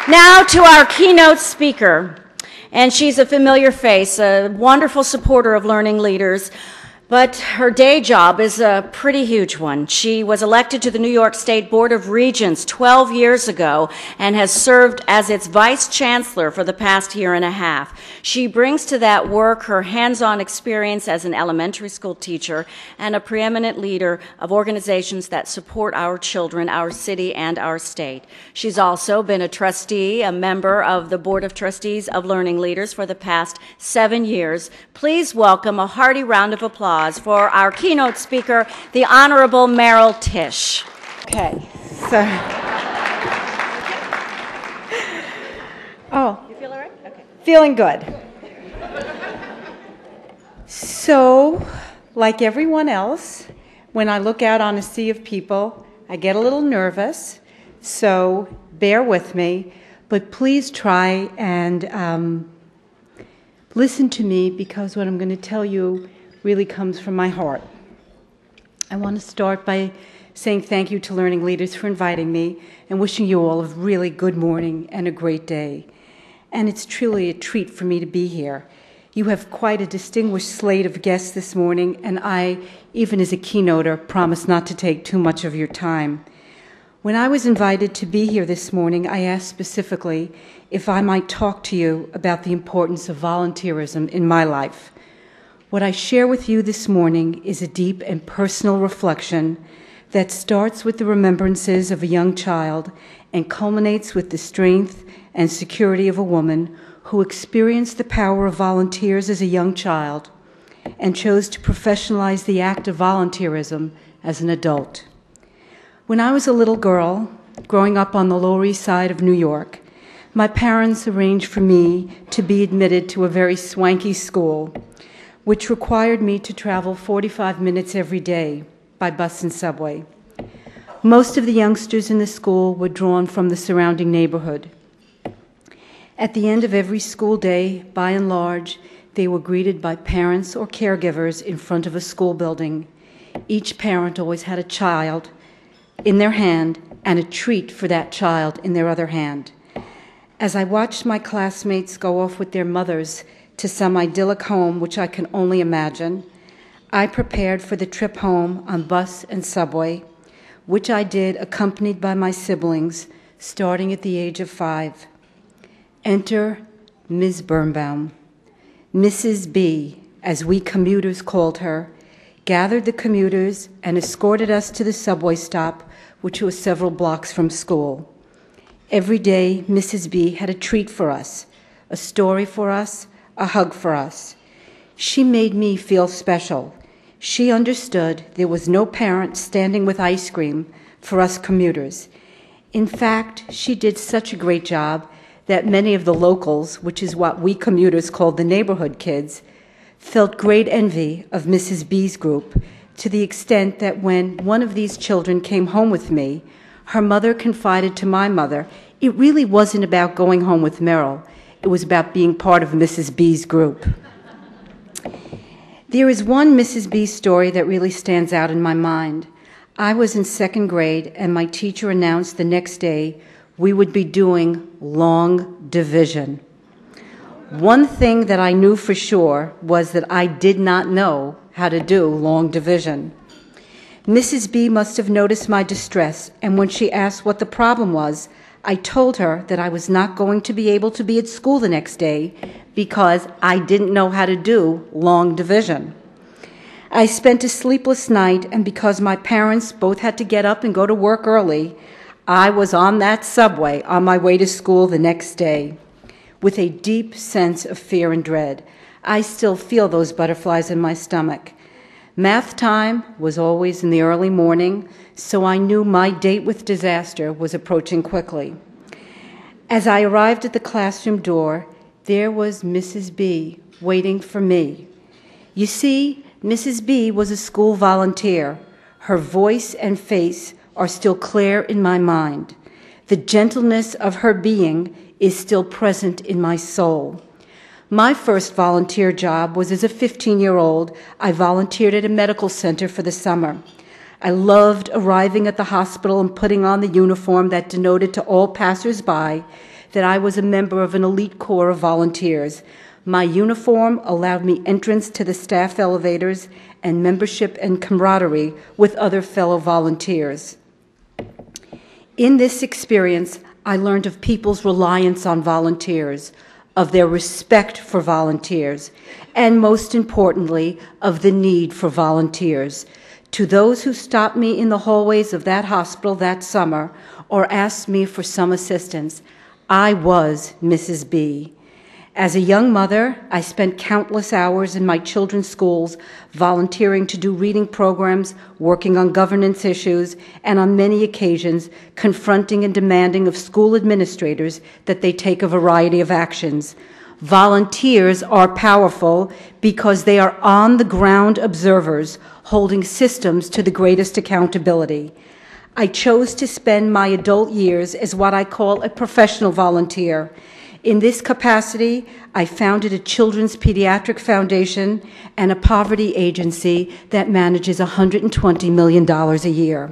Now to our keynote speaker, and she's a familiar face, a wonderful supporter of learning leaders, but her day job is a pretty huge one. She was elected to the New York State Board of Regents 12 years ago and has served as its vice chancellor for the past year and a half. She brings to that work her hands-on experience as an elementary school teacher and a preeminent leader of organizations that support our children, our city, and our state. She's also been a trustee, a member of the Board of Trustees of Learning Leaders for the past 7 years. Please welcome a hearty round of applause for our keynote speaker, the Honorable Merryl Tisch. Okay, so. Oh. You feel all right? Okay. Feeling good. So, like everyone else, when I look out on a sea of people, I get a little nervous, so bear with me, but please try and listen to me, because what I'm going to tell you really comes from my heart. I want to start by saying thank you to Learning Leaders for inviting me and wishing you all a really good morning and a great day. And it's truly a treat for me to be here. You have quite a distinguished slate of guests this morning, and I, even as a keynoter, promise not to take too much of your time. When I was invited to be here this morning, I asked specifically if I might talk to you about the importance of volunteerism in my life. What I share with you this morning is a deep and personal reflection that starts with the remembrances of a young child and culminates with the strength and security of a woman who experienced the power of volunteers as a young child and chose to professionalize the act of volunteerism as an adult. When I was a little girl, growing up on the Lower East Side of New York, my parents arranged for me to be admitted to a very swanky school, which required me to travel 45 minutes every day by bus and subway. Most of the youngsters in the school were drawn from the surrounding neighborhood. At the end of every school day, by and large, they were greeted by parents or caregivers in front of a school building. Each parent always had a child in their hand and a treat for that child in their other hand. As I watched my classmates go off with their mothers to some idyllic home, which I can only imagine, I prepared for the trip home on bus and subway, which I did accompanied by my siblings, starting at the age of 5. Enter Ms. Birnbaum. Mrs. B, as we commuters called her, gathered the commuters and escorted us to the subway stop, which was several blocks from school. Every day, Mrs. B had a treat for us, a story for us, a hug for us. She made me feel special. She understood there was no parent standing with ice cream for us commuters. In fact, she did such a great job that many of the locals, which is what we commuters called the neighborhood kids, felt great envy of Mrs. B's group, to the extent that when one of these children came home with me, her mother confided to my mother, it really wasn't about going home with Merrill. It was about being part of Mrs. B's group. There is one Mrs. B story that really stands out in my mind. I was in 2nd grade, and my teacher announced the next day we would be doing long division. One thing that I knew for sure was that I did not know how to do long division. Mrs. B must have noticed my distress, and when she asked what the problem was, I told her that I was not going to be able to be at school the next day because I didn't know how to do long division. I spent a sleepless night, and because my parents both had to get up and go to work early, I was on that subway on my way to school the next day with a deep sense of fear and dread. I still feel those butterflies in my stomach. Math time was always in the early morning, so I knew my date with disaster was approaching quickly. As I arrived at the classroom door, there was Mrs. B waiting for me. You see, Mrs. B was a school volunteer. Her voice and face are still clear in my mind. The gentleness of her being is still present in my soul. My first volunteer job was as a 15-year-old. I volunteered at a medical center for the summer. I loved arriving at the hospital and putting on the uniform that denoted to all passers-by that I was a member of an elite corps of volunteers. My uniform allowed me entrance to the staff elevators and membership and camaraderie with other fellow volunteers. In this experience, I learned of people's reliance on volunteers, of their respect for volunteers, and most importantly, of the need for volunteers. To those who stopped me in the hallways of that hospital that summer or asked me for some assistance, I was Mrs. B. As a young mother, I spent countless hours in my children's schools volunteering to do reading programs, working on governance issues, and on many occasions confronting and demanding of school administrators that they take a variety of actions. Volunteers are powerful because they are on-the-ground observers holding systems to the greatest accountability. I chose to spend my adult years as what I call a professional volunteer. In this capacity, I founded a children's pediatric foundation and a poverty agency that manages $120 million a year.